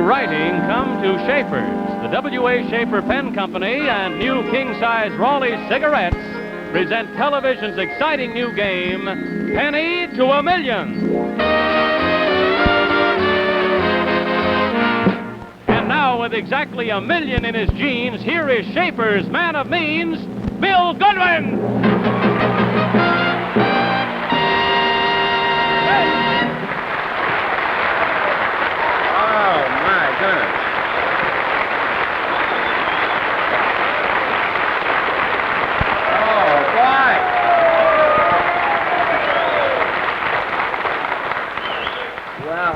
writing come to Schaefer's. The W.A. Schaefer Pen Company and new king-size Raleigh cigarettes present television's exciting new game, Penny to a Million. And now, with exactly $1 million in his jeans, here is Schaefer's man of means, Bill Goodwin.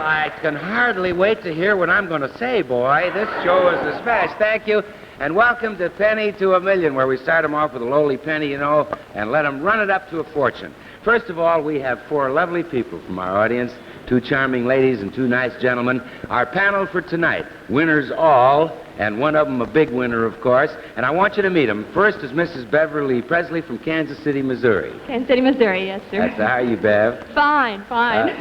I can hardly wait to hear what I'm going to say, boy. This show is a smash. Thank you. And welcome to Penny to a Million, where we start them off with a lowly penny, you know, and let them run it up to a fortune. First of all, we have 4 lovely people from our audience, 2 charming ladies and 2 nice gentlemen. Our panel for tonight, winners all, and one of them a big winner, of course. And I want you to meet them. First is Mrs. Beverly Presley from Kansas City, Missouri. Kansas City, Missouri, yes, sir. How are you, Bev? Fine.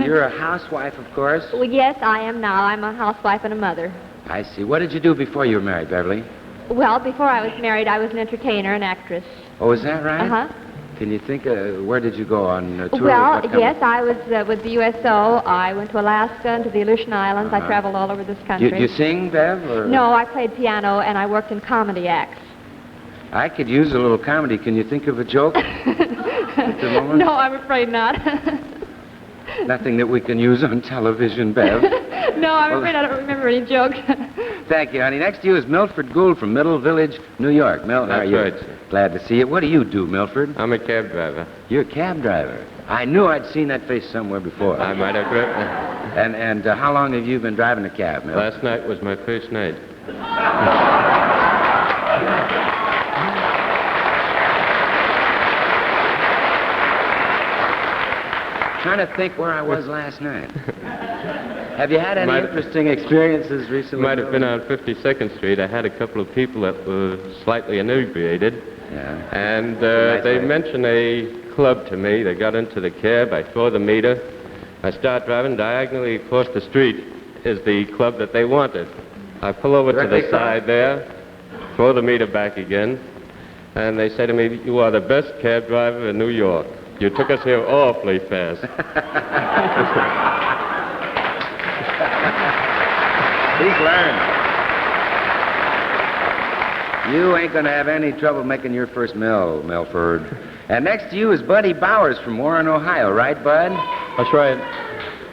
You're a housewife, of course? Well, yes, I am now. I'm a housewife and a mother. I see. What did you do before you were married, Beverly? Well, before I was married, I was an entertainer, an actress. Oh, is that right? Uh-huh. Can you think, where did you go on tour? Well, yes, I was with the USO. I went to Alaska and to the Aleutian Islands. I traveled all over this country. You sing, Bev? Or? No, I played piano, and I worked in comedy acts. I could use a little comedy. Can you think of a joke at the moment? No, I'm afraid not. Nothing that we can use on television, Bev. No, I'm afraid I don't remember any jokes. Thank you, honey. Next to you is Milford Gould from Middle Village, New York. Mil, how are you? That's right, sir. Glad to see you. What do you do, Milford? I'm a cab driver. You're a cab driver. I knew I'd seen that face somewhere before. I might have driven. And how long have you been driving a cab, Mil? Last night was my first night. Trying to think where I was last night. Have you had any interesting experiences recently? Might have been on 52nd Street. I had a couple of people that were slightly inebriated. Yeah. And Nice they way. mentioned a club to me. They got into the cab. I throw the meter. I start driving. Diagonally across the street is the club that they wanted. I pull over to the side there, throw the meter back again, and they say to me, "You are the best cab driver in New York. You took us here awfully fast." He's learned. You ain't going to have any trouble making your first mill, Milford. And next to you is Buddy Bowers from Warren, Ohio, right, Bud? That's right.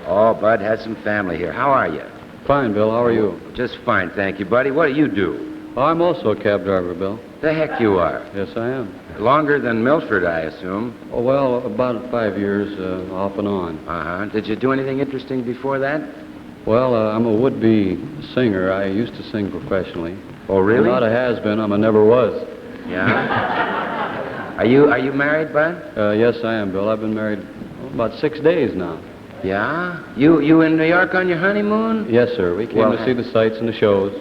Oh, Bud has some family here. How are you? Fine, Bill. How are you? Just fine, thank you, Buddy. What do you do? I'm also a cab driver, Bill. The heck you are. Yes, I am. Longer than Milford, I assume. Oh, well, about 5 years, off and on. Uh-huh. Did you do anything interesting before that? Well, I'm a would-be singer. I used to sing professionally. Oh, really? I'm not a has-been. I'm a never was. Yeah? Are you married, Bud? Yes, I am, Bill. I've been married about 6 days now. Yeah? You in New York on your honeymoon? Yes, sir. We came to see the sights and the shows.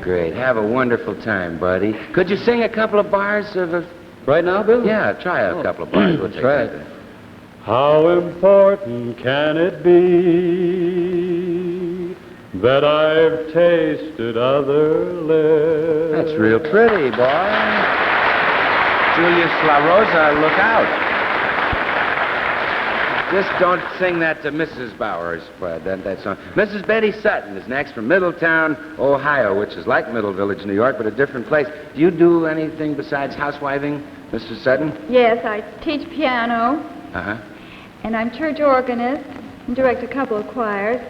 Great. Have a wonderful time, buddy. Could you sing a couple of bars of a... Right now, Bill? Yeah, try a couple of bars. We'll take Try that. it. How important can it be that I've tasted other lips? That's real pretty, boy. Julius La Rosa, look out. Just don't sing that to Mrs. Bowers, Bud. That song. Mrs. Betty Sutton is next from Middletown, Ohio, which is like Middle Village, New York, but a different place. Do you do anything besides housewiving, Mrs. Sutton? Yes, I teach piano, Uh-huh. and I'm church organist, and direct a couple of choirs.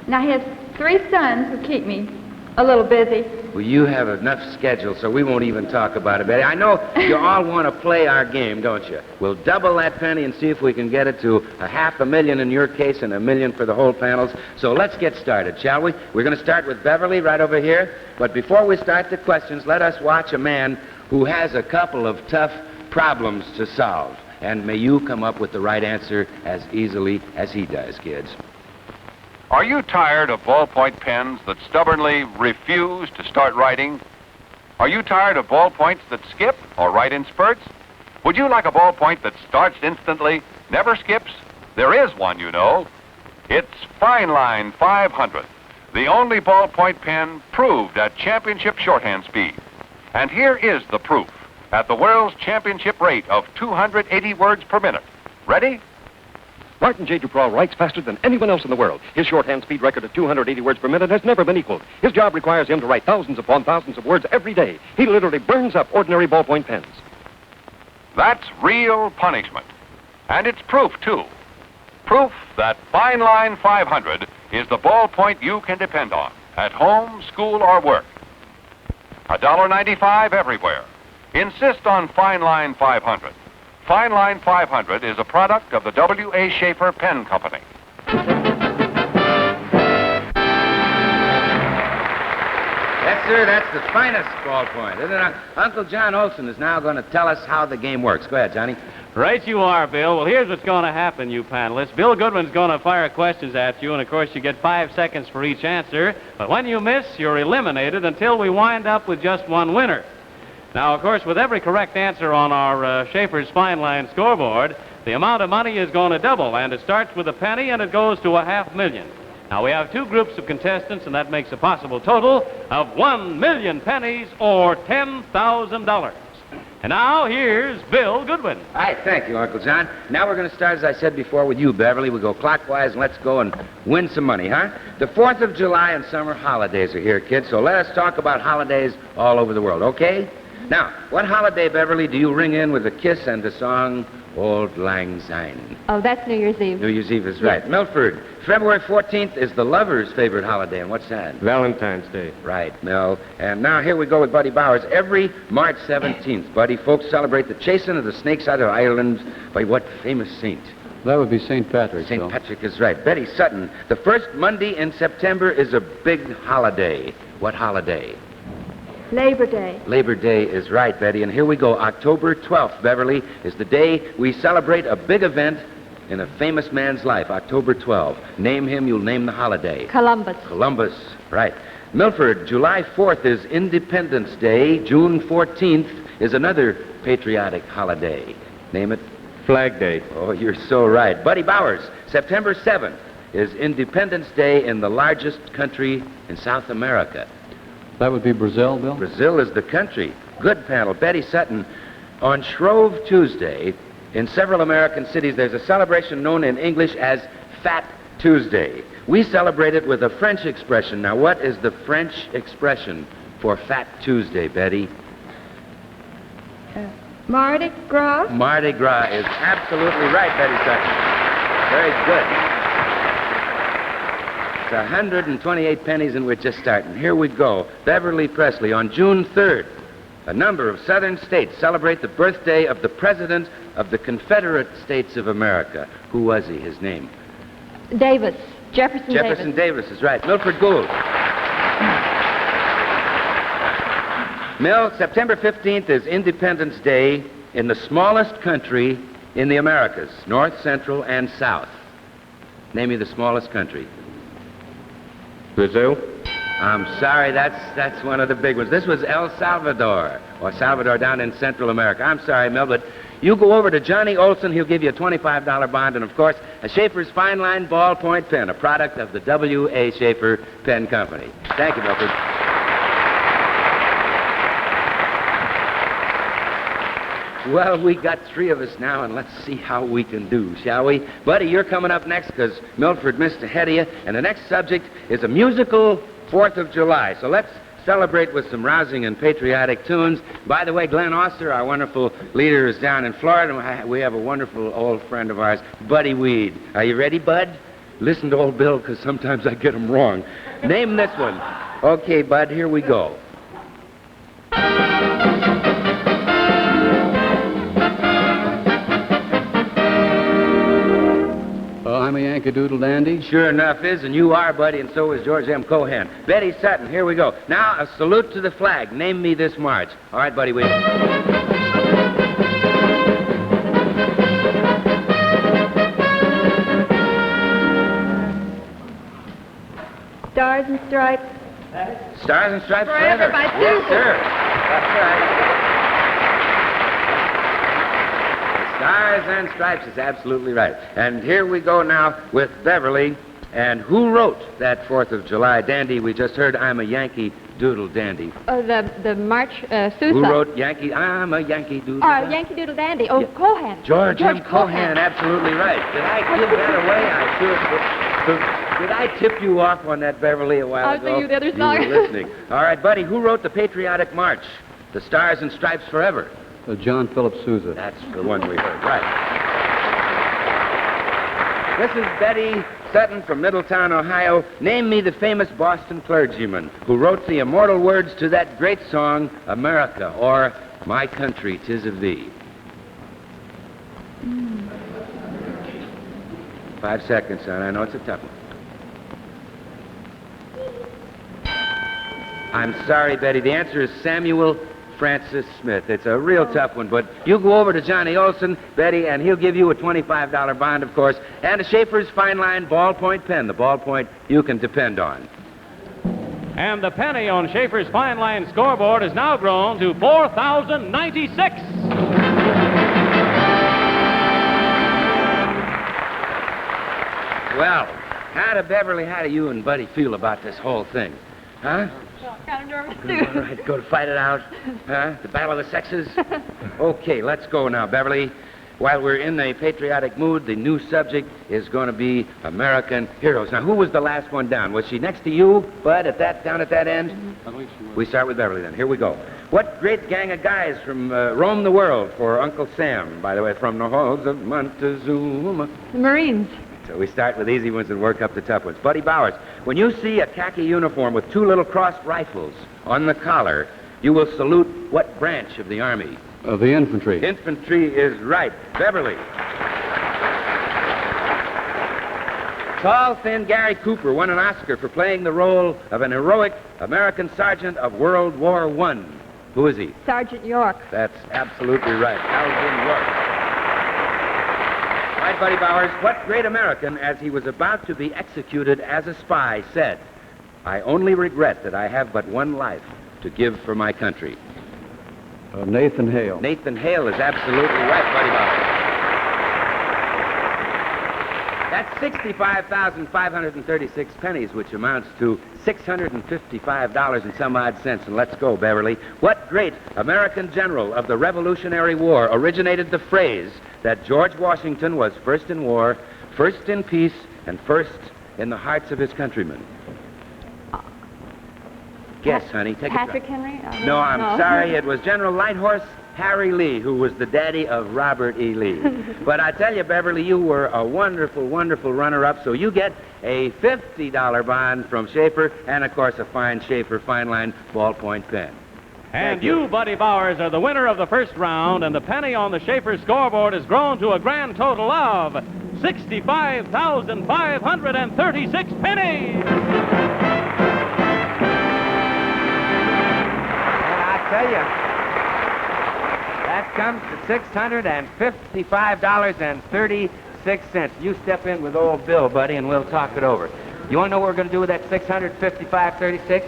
And I have 3 sons who keep me a little busy. Well, you have enough schedule, so we won't even talk about it, Betty. I know you all want to play our game, don't you? We'll double that penny and see if we can get it to $500,000 in your case and $1 million for the whole panels. So let's get started, shall we? We're going to start with Beverly right over here. But before we start the questions, let us watch a man who has a couple of tough problems to solve. And may you come up with the right answer as easily as he does, kids. Are you tired of ballpoint pens that stubbornly refuse to start writing? Are you tired of ballpoints that skip or write in spurts? Would you like a ballpoint that starts instantly, never skips? There is one, you know. It's Fine Line 500. the only ballpoint pen proved at championship shorthand speed. And here is the proof at the world's championship rate of 280 words per minute. Ready? Martin J. Duprall writes faster than anyone else in the world. His shorthand speed record of 280 words per minute has never been equaled. His job requires him to write thousands upon thousands of words every day. He literally burns up ordinary ballpoint pens. That's real punishment. And it's proof, too. Proof that Fine Line 500 is the ballpoint you can depend on at home, school, or work. $1.95 everywhere. Insist on Fine Line 500. Fine Line 500 is a product of the W.A. Schaefer Pen Company. Yes, sir, that's the finest ballpoint, isn't it? Uncle John Olson is now going to tell us how the game works. Go ahead, Johnny. Right you are, Bill. Well, here's what's going to happen, you panelists. Bill Goodwin's going to fire questions at you, and of course you get 5 seconds for each answer. But when you miss, you're eliminated until we wind up with just one winner. Now, of course, with every correct answer on our Schaefer's Fine Line scoreboard, the amount of money is going to double, and it starts with a penny and it goes to $500,000. Now, we have 2 groups of contestants, and that makes a possible total of 1 million pennies or $10,000. And now, here's Bill Goodwin. All right, thank you, Uncle John. Now we're going to start, as I said before, with you, Beverly. We go clockwise, and let's go and win some money, huh? The 4th of July and summer holidays are here, kids, so let us talk about holidays all over the world, okay? Now, what holiday, Beverly, do you ring in with a kiss and the song Auld Lang Syne? Oh, that's New Year's Eve. New Year's Eve is right. Milford, February 14th is the lover's favorite holiday, and what's that? Valentine's Day. Right, Mel. And now here we go with Buddy Bowers. Every March 17th, Buddy, folks celebrate the chasing of the snakes out of Ireland by what famous saint? That would be St. Patrick. St. Patrick is right. Betty Sutton, the first Monday in September is a big holiday. What holiday? Labor Day. Labor Day is right, Betty. And here we go. October 12th, Beverly, is the day we celebrate a big event in a famous man's life. October 12th. Name him, you'll name the holiday. Columbus. Columbus, right. Milford, July 4th is Independence Day. June 14th is another patriotic holiday. Name it. Flag Day. Oh, you're so right. Buddy Bowers, September 7th is Independence Day in the largest country in South America. That would be Brazil, Bill? Brazil is the country. Good panel. Betty Sutton, on Shrove Tuesday, in several American cities, there's a celebration known in English as Fat Tuesday. We celebrate it with a French expression. Now, what is the French expression for Fat Tuesday, Betty? Mardi Gras. Mardi Gras is absolutely right, Betty Sutton. Very good. It's 128 pennies, and we're just starting. Here we go. Beverly Presley, on June 3rd, a number of southern states celebrate the birthday of the President of the Confederate States of America. Who was he? His name? Davis. Jefferson Davis is right. Milford Gould. Mill, September 15th is Independence Day in the smallest country in the Americas, North, Central, and South. Name me the smallest country. Brazil. I'm sorry, that's one of the big ones. This was El Salvador, or Salvador down in Central America. I'm sorry, Mel, but you go over to Johnny Olson. He'll give you a $25 bond, and of course, a Schaefer's Fine Line ballpoint pen, a product of the W.A. Schaefer Pen Company. Thank you, Milford. Well, we got 3 of us now, and let's see how we can do, shall we? Buddy, you're coming up next because Milford missed ahead of you, and the next subject is a musical 4th of July. So let's celebrate with some rousing and patriotic tunes. By the way, Glenn Oster, our wonderful leader, is down in Florida, and we have a wonderful old friend of ours, Buddy Weed. Are you ready, Bud? Listen to old Bill, because sometimes I get him wrong. Name this one. Okay, Bud, here we go. I'm a Yankee Doodle Dandy. Sure enough is, and you are, buddy, and so is George M. Cohan. Betty Sutton, here we go. Now, a salute to the flag. Name me this march. All right, buddy, wait. Stars and Stripes. Stars and Stripes Forever Forever. by Yes, Susan. sir. That's right. Stars and Stripes is absolutely right. And here we go now with Beverly. And who wrote that 4th of July dandy we just heard, I'm a Yankee Doodle Dandy? The March, Sousa. Who wrote I'm a Yankee Doodle Dandy? Yankee Doodle Dandy. Oh, Cohan. George M. Cohan, absolutely right. Did I give that away? I sure did. Did I tip you off on that, Beverly, a while ago? I'll sing you the other song. You were listening. All right, buddy, who wrote the Patriotic March? The Stars and Stripes Forever. John Philip Sousa. That's the one we heard, right. This is Betty Sutton from Middletown, Ohio. Name me the famous Boston clergyman who wrote the immortal words to that great song, America, or My Country, 'Tis of Thee. 5 seconds, son. I know it's a tough one. I'm sorry, Betty. The answer is Samuel Francis Smith. It's a real tough one, but you go over to Johnny Olson, Betty, and he'll give you a $25 bond, of course, and a Schaefer's Fine Line ballpoint pen, the ballpoint you can depend on. And the penny on Schaefer's Fine Line scoreboard has now grown to 4,096. Well, how do you and Buddy feel about this whole thing? Huh? Kind of nervous, All right, go to fight it out? Huh? The battle of the sexes? Okay, let's go now, Beverly. While we're in the patriotic mood, the new subject is going to be American heroes. Now, who was the last one down? Was she next to you, Bud, down at that end? I believe she was. We start with Beverly then. Here we go. What great gang of guys from roam the world for Uncle Sam, by the way, from the halls of Montezuma? The Marines. So we start with easy ones and work up to tough ones. Buddy Bowers, when you see a khaki uniform with 2 little crossed rifles on the collar, you will salute what branch of the Army? The infantry. Infantry is right. Beverly. Tall, thin Gary Cooper won an Oscar for playing the role of an heroic American sergeant of World War I. Who is he? Sergeant York. That's absolutely right. Alvin York. All right, Buddy Bowers, what great American, as he was about to be executed as a spy, said, I only regret that I have but one life to give for my country? Nathan Hale. Nathan Hale is absolutely right, Buddy Bowers. That's 65,536 pennies, which amounts to $655 and some odd cents. And let's go, Beverly. What great American general of the Revolutionary War originated the phrase that George Washington was first in war, first in peace, and first in the hearts of his countrymen? Guess, honey. Take Patrick a try. Henry? No, I'm sorry. It was General Light Horse Harry Lee, who was the daddy of Robert E. Lee. But I tell you, Beverly, you were a wonderful, wonderful runner-up, so you get a $50 bond from Schaefer and, of course, a fine Schaefer Fine Line ballpoint pen. And you, Buddy Bowers, are the winner of the first round, and the penny on the Schaefer scoreboard has grown to a grand total of 65,536 pennies. And I tell you, that comes to $655.36. You step in with old Bill, buddy, and we'll talk it over. You want to know what we're going to do with that $655.36?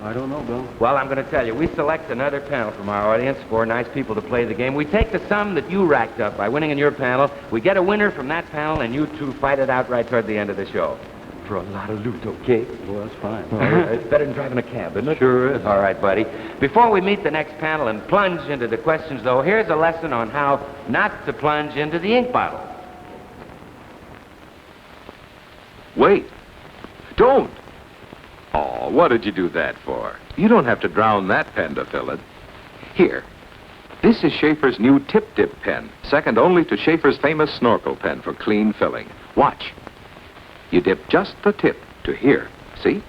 I don't know, Bill. Well, I'm going to tell you. We select another panel from our audience, 4 nice people to play the game. We take the sum that you racked up by winning in your panel. We get a winner from that panel, and you two fight it out right toward the end of the show. For a lot of loot, okay? Well, that's fine. All right. It's better than driving a cab, isn't it? Sure is. All right, buddy. Before we meet the next panel and plunge into the questions, though, here's a lesson on how not to plunge into the ink bottle. Wait. Don't. Oh, what did you do that for? You don't have to drown that pen to fill it. Here. This is Schaefer's new Tip Dip pen, second only to Schaefer's famous snorkel pen for clean filling. Watch. You dip just the tip to here. See?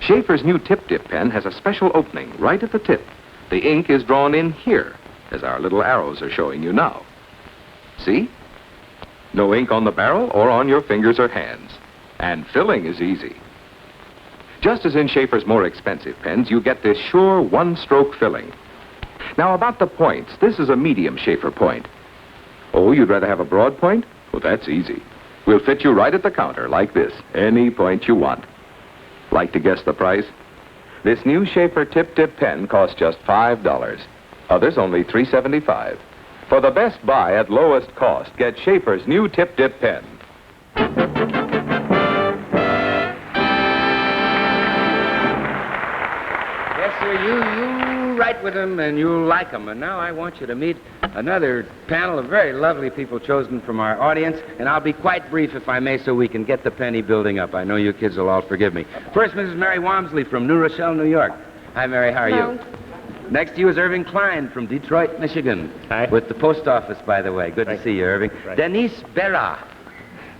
Schaefer's new Tip Dip pen has a special opening right at the tip. The ink is drawn in here, as our little arrows are showing you now. See? No ink on the barrel or on your fingers or hands. And filling is easy. Just as in Schaefer's more expensive pens, you get this sure one-stroke filling. Now, about the points, this is a medium Schaefer point. Oh, you'd rather have a broad point? Well, that's easy. We'll fit you right at the counter, like this, any point you want. Like to guess the price? This new Schaefer Tip Dip pen costs just $5. Others only $3.75. For the best buy at lowest cost, get Schaefer's new Tip Dip pen. with them, and you'll like them. And now I want you to meet another panel of very lovely people chosen from our audience, and I'll be quite brief, if I may, so we can get the penny building up. I know you kids will all forgive me. First, Mrs. Mary Walmsley from New Rochelle, New York. Hi, Mary. How are you? Next to you is Irving Klein from Detroit, Michigan. Hi. With the post office, by the way. Good to see you, Irving. Right. Denise Berra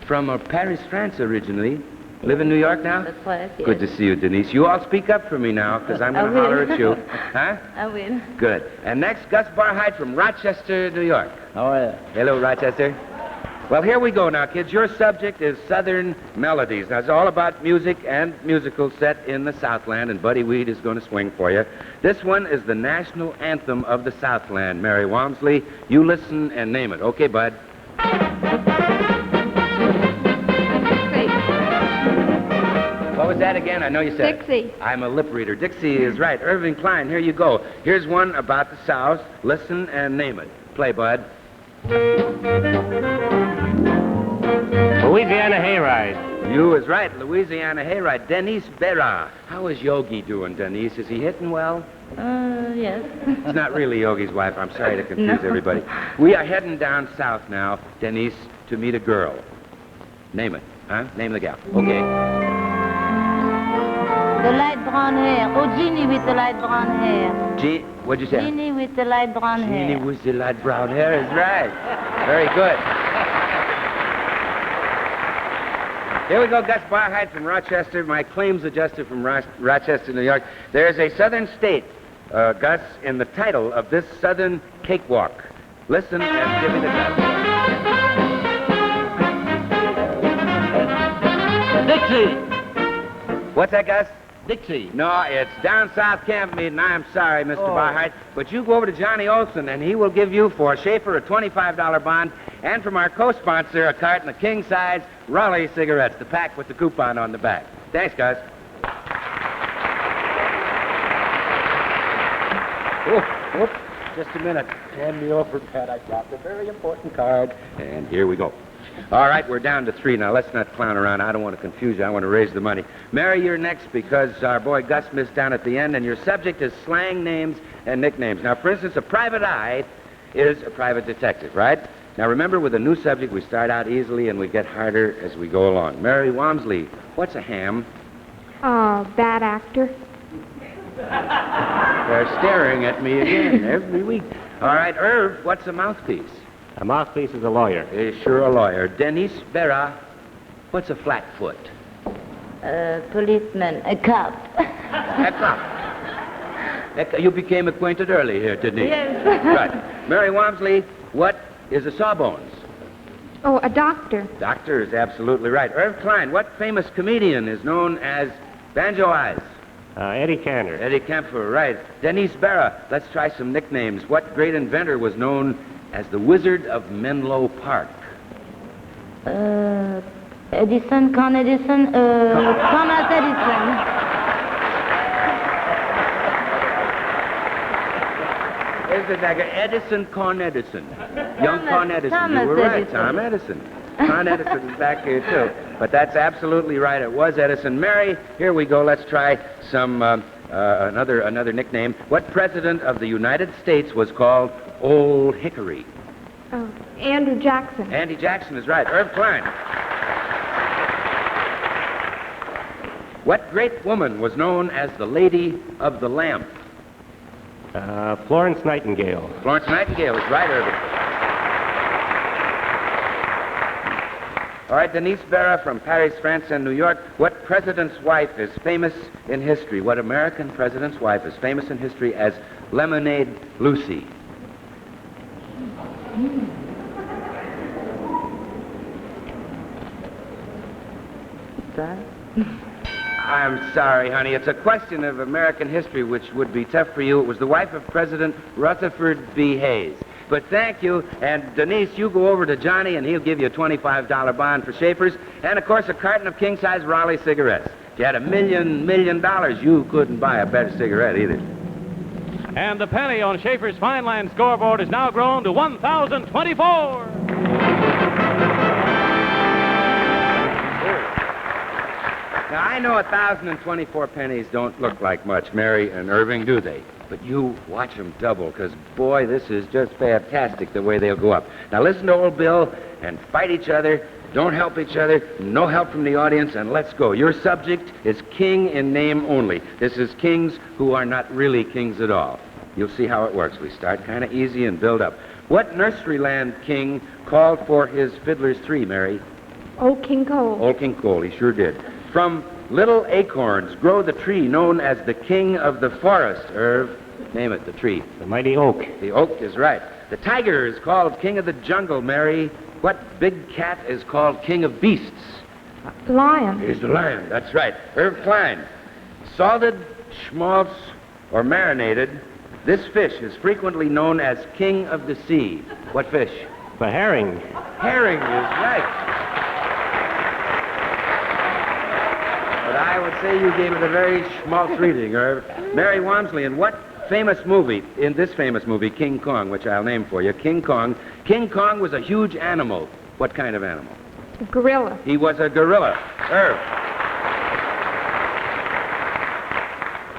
from Paris, France, originally. Live in New York now? That's right, yes. Good to see you, Denise. You all speak up for me now, because I'm going to holler at you. Huh? I will. Good. And next, Gus Barhyde from Rochester, New York. How are you? Hello, Rochester. Well, here we go now, kids. Your subject is Southern melodies. Now, it's all about music and musicals set in the Southland, and Buddy Weed is going to swing for you. This one is the national anthem of the Southland. Mary Walmsley, you listen and name it. Okay, Bud? What was that again? I know you said Dixie. I'm a lip reader. Dixie is right. Irving Klein, here you go. Here's one about the South. Listen and name it. Play, Bud. Louisiana Hayride. You is right. Louisiana Hayride. Denise Berra. How is Yogi doing, Denise? Is he hitting well? Yes. It's not really Yogi's wife. I'm sorry to confuse No. everybody. We are heading down south now, Denise, to meet a girl. Name it. Huh? Name the gal. Okay. The light brown hair. Oh, Jeannie with the light brown hair. What'd you say? Jeannie with the light brown hair. Jeannie with the light brown hair is right. Very good. Here we go, Gus Barhyde from Rochester, my claims adjuster from Rochester, New York. There's a southern state, Gus, in the title of this southern cakewalk. Listen and give me the Gus. Dixie. What's that, Gus? Dixie. No, it's down south camp meeting. I'm sorry, Mr. Barhyde, but you go over to Johnny Olson, and he will give you for Schaefer a $25 bond, and from our co-sponsor a carton of king-size Raleigh cigarettes, the pack with the coupon on the back. Thanks, guys. Oh, just a minute. Hand me over, Pat. I dropped a very important card. And here we go. All right, we're down to 3 now. Let's not clown around. I don't want to confuse you. I want to raise the money. Mary, you're next because our boy Gus missed down at the end, and your subject is slang names and nicknames. Now, for instance, a private eye is a private detective, right? Now, remember, with a new subject, we start out easily and we get harder as we go along. Mary Walmsley, what's a ham? Oh, bad actor. They're staring at me again every week. All right, Irv, what's a mouthpiece? A mouthpiece is a lawyer. Sure, a lawyer. Denise Berra, what's a flatfoot? Policeman. A cop. A cop. You became acquainted early here, didn't you? Yes. Right. Mary Walmsley, what is a sawbones? Oh, a doctor. Doctor is absolutely right. Irv Klein, what famous comedian is known as Banjo Eyes? Eddie Cantor. Eddie Kemper, right. Denise Berra, let's try some nicknames. What great inventor was known as the Wizard of Menlo Park? Edison, Thomas Edison. Isn't that good? Edison, Con Edison. Young Con Edison. Thomas You were right, Edison. Tom Edison. Con Edison is back here, too. But that's absolutely right. It was Edison. Mary, here we go. Let's try some another nickname. What president of the United States was called Old Hickory? Oh, Andrew Jackson. Andy Jackson is right. Irv Klein. What great woman was known as the Lady of the Lamp? Florence Nightingale. Florence Nightingale is right, Irving. All right, Denise Berra from Paris, France, and New York. What president's wife is famous in history? What American president's wife is famous in history as Lemonade Lucy? I'm sorry, honey. It's a question of American history, which would be tough for you. It was the wife of President Rutherford B. Hayes. But thank you. And Denise, you go over to Johnny, and he'll give you a $25 bond for Schaefer's, and, of course, a carton of king-size Raleigh cigarettes. If you had $1 million, you couldn't buy a better cigarette either. And the penny on Schaefer's Fine Line scoreboard has now grown to 1,024. Now, I know 1,024 pennies don't look like much, Mary and Irving, do they? But you watch them double, because, boy, this is just fantastic the way they'll go up. Now listen to old Bill and fight each other. Don't help each other. No help from the audience, and let's go. Your subject is king in name only. This is kings who are not really kings at all. You'll see how it works. We start kind of easy and build up. What nurseryland king called for his fiddler's tree, Mary? Old King Cole. Old King Cole, he sure did. From little acorns grow the tree known as the king of the forest. Irv, name it, the tree. The mighty oak. The oak is right. The tiger is called king of the jungle, Mary. What big cat is called king of beasts? Lion. He's the lion, that's right. Irv Klein. Salted, schmaltz, or marinated, this fish is frequently known as king of the sea. What fish? The herring. Herring is right. But I would say you gave it a very schmaltz reading, Irv. Mary Walmsley, in what famous movie, in this famous movie, King Kong, which I'll name for you, King Kong was a huge animal. What kind of animal? A gorilla. He was a gorilla. Irv.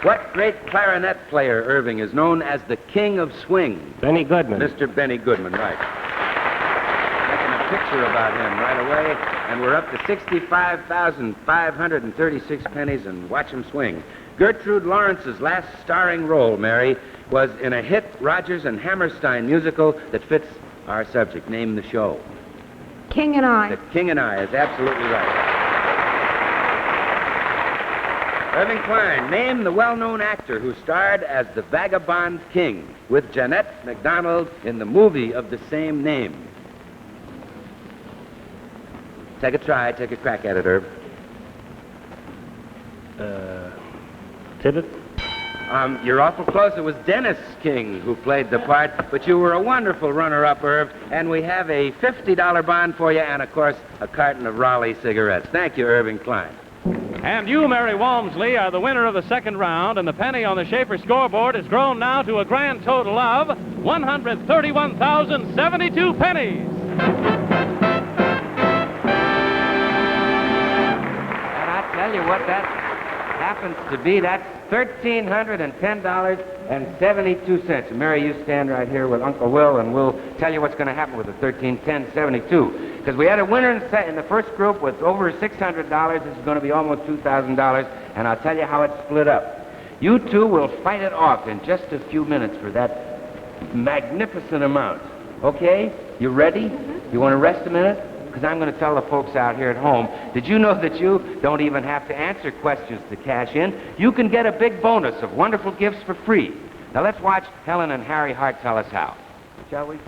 What great clarinet player, Irving, is known as the king of swing? Benny Goodman. Mr. Benny Goodman, right. Making a picture about him right away, and we're up to 65,536 pennies, and watch him swing. Gertrude Lawrence's last starring role, Mary, was in a hit Rodgers and Hammerstein musical that fits our subject. Name the show. King and I. The King and I is absolutely right. Irving Klein, name the well-known actor who starred as the Vagabond King with Jeanette MacDonald in the movie of the same name. Take a try, take a crack at it, Irv. Tibbet? You're awful close. It was Dennis King who played the part, but you were a wonderful runner-up, Irv, and we have a $50 bond for you and, of course, a carton of Raleigh cigarettes. Thank you, Irving Klein. And you, Mary Walmsley, are the winner of the second round, and the penny on the Schaefer scoreboard has grown now to a grand total of 131,072 pennies. And I tell you what that happens to be. That's $1,310.72. Mary, you stand right here with Uncle Will, and we'll tell you what's going to happen with the $1,310.72. Because we had a winner in the first group with over $600. This is going to be almost $2,000, and I'll tell you how it's split up. You two will fight it off in just a few minutes for that magnificent amount. Okay? You ready? You want to rest a minute? Because I'm going to tell the folks out here at home, did you know that you don't even have to answer questions to cash in? You can get a big bonus of wonderful gifts for free. Now let's watch Helen and Harry Hart tell us how. Shall we?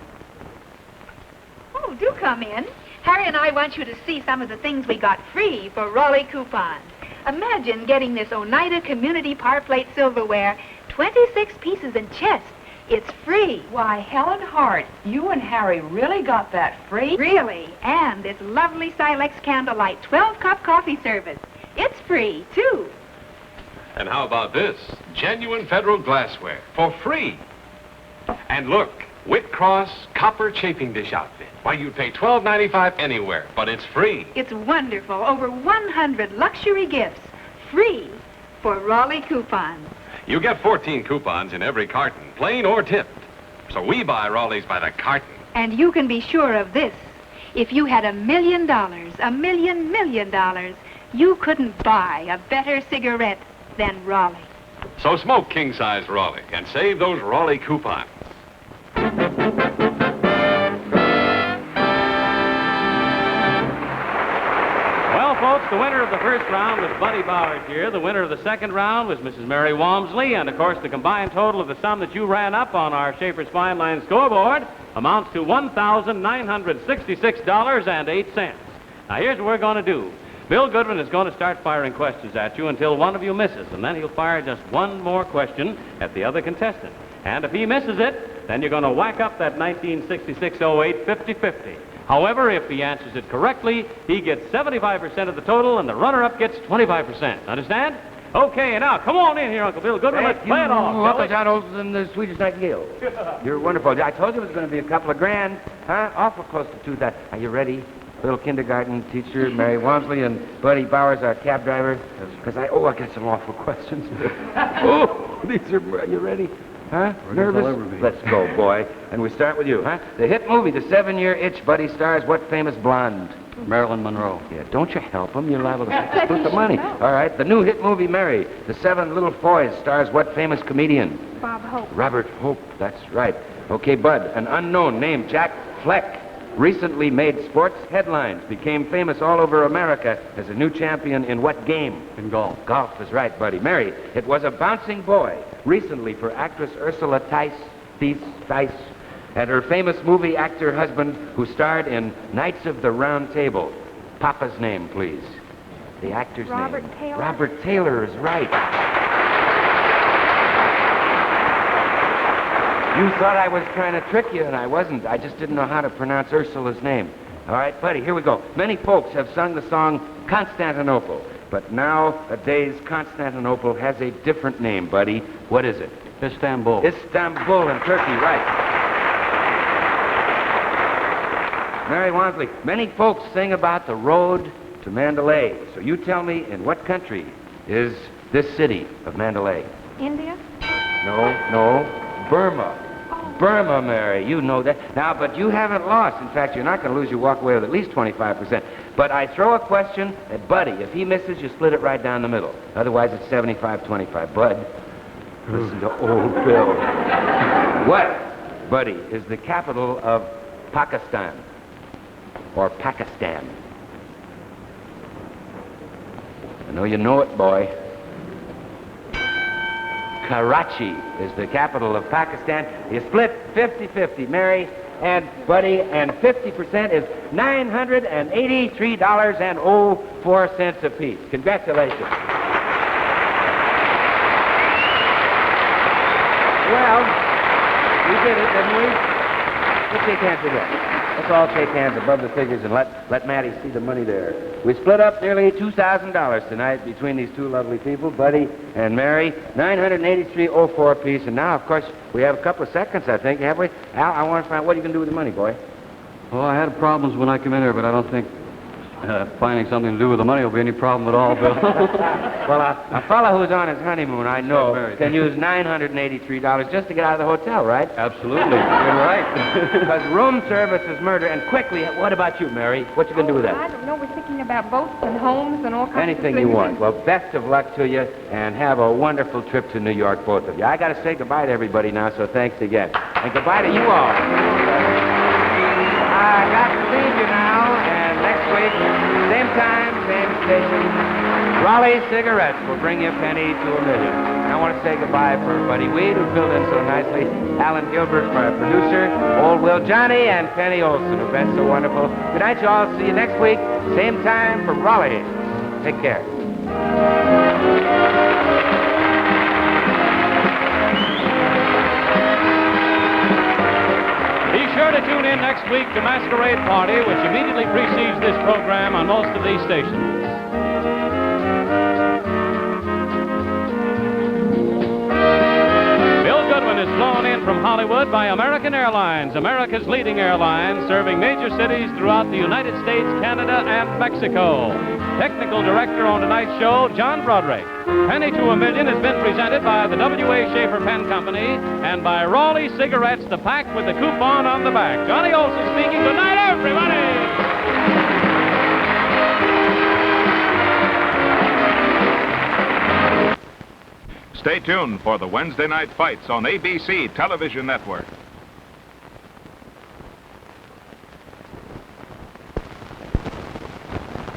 Oh, do come in. Harry and I want you to see some of the things we got free for Raleigh coupons. Imagine getting this Oneida Community Par Plate silverware, 26 pieces in chest. It's free. Why, Helen Hart, you and Harry really got that free? Really. And this lovely Silex Candlelight 12-cup coffee service. It's free, too. And how about this? Genuine Federal glassware for free. And look, Whitcross copper chafing dish outfit. Why, you'd pay $12.95 anywhere, but it's free. It's wonderful. Over 100 luxury gifts. Free for Raleigh coupons. You get 14 coupons in every carton, plain or tipped. So we buy Raleigh's by the carton. And you can be sure of this. If you had $1 million, $1 million, you couldn't buy a better cigarette than Raleigh. So smoke king-size Raleigh and save those Raleigh coupons. Well, folks, the winner of the first round was Buddy Bowers here. The winner of the second round was Mrs. Mary Walmsley. And, of course, the combined total of the sum that you ran up on our Schaefer's Fine Line scoreboard amounts to $1,966.08. Now, here's what we're going to do. Bill Goodman is going to start firing questions at you until one of you misses, and then he'll fire just one more question at the other contestant. And if he misses it, then you're going to whack up that 1966-08 50-50. However, if he answers it correctly, he gets 75% of the total, and the runner-up gets 25%. Understand? Okay, now, come on in here, Uncle Bill Goodman. Let's play it off, shall we? Uncle John Olson and the Swedish Nightingale. You're wonderful. I told you it was going to be a couple of grand, huh? Awful close to 2,000. Are you ready? Little kindergarten teacher, Mary Walmsley, and Buddy Bowers, our cab driver. Because I got some awful questions. Are you ready? Huh? Ready as I'll ever Nervous? be. Let's go, boy. And we start with you, huh? The hit movie, The 7-Year Itch, Buddy, stars what famous blonde? Marilyn Monroe. Yeah, don't you help him. You're liable to split the money. All right, the new hit movie, Mary, The 7 Little Foys, stars what famous comedian? Bob Hope. Robert Hope, that's right. Okay, Bud, an unknown named Jack Fleck recently made sports headlines, became famous all over America as a new champion in what game? In golf. Golf is right, buddy. Mary, it was a bouncing boy recently for actress Ursula Tice, and her famous movie actor husband who starred in Knights of the Round Table. Papa's name, please. The actor's Robert name. Taylor. Robert Taylor is right. You thought I was trying to trick you, and I wasn't. I just didn't know how to pronounce Ursula's name. All right, buddy, here we go. Many folks have sung the song Constantinople, but nowadays Constantinople has a different name, buddy. What is it? Istanbul. Istanbul in Turkey, right. Mary Wansley, many folks sing about the road to Mandalay. So you tell me, in what country is this city of Mandalay? India? No, Burma. Burma, Mary, you know that. Now, but you haven't lost. In fact, you're not going to lose. You walk away with at least 25%. But I throw a question at Buddy. If he misses, you split it right down the middle. Otherwise, it's 75-25. Bud, listen to old Bill. What, Buddy, is the capital of Pakistan? Or Pakistan? I know you know it, boy. Karachi is the capital of Pakistan. You split 50-50, Mary and Buddy, and 50% is $983.04 apiece. Congratulations. Well, we did it, didn't we? Let's shake hands again. Let's all shake hands above the figures and let Matty see the money there. We split up nearly $2,000 tonight between these two lovely people, Buddy and Mary. $983.04 apiece. And now, of course, we have a couple of seconds, I think, have we? Al, I want to find out what you can do with the money, boy. Well, I had problems when I came in here, but I don't think finding something to do with the money will be any problem at all, Bill. Well, a fellow who's on his honeymoon, I know, can use $983 just to get out of the hotel, right? Absolutely. You're right. Because room service is murder. And quickly, what about you, Mary? What you going to do with that? I don't know. We're thinking about boats and homes and all kinds Anything of you things. want. Well, best of luck to you, and have a wonderful trip to New York, both of you. I got to say goodbye to everybody now, so thanks again. And goodbye to you all. I got to leave you now, and next week, same time, same station, Raleigh Cigarettes will bring you Penny to $1 million. And I want to say goodbye for Buddy Weed, who filled in so nicely, Alan Gilbert, my producer, old Will Johnny, and Penny Olson, who've been so wonderful. Good night, you all. See you next week, same time for Raleigh. Take care. Be sure to tune in next week to Masquerade Party, which immediately precedes this program on most of these stations. Bill Goodwin is flown in from Hollywood by American Airlines, America's leading airline, serving major cities throughout the United States, Canada, and Mexico. Technical director on tonight's show, John Broderick. Penny to $1 million has been presented by the W.A. Schaefer Pen Company and by Raleigh Cigarettes, the pack with the coupon on the back. Johnny Olson speaking. Good night, everybody! Stay tuned for the Wednesday night fights on ABC Television Network.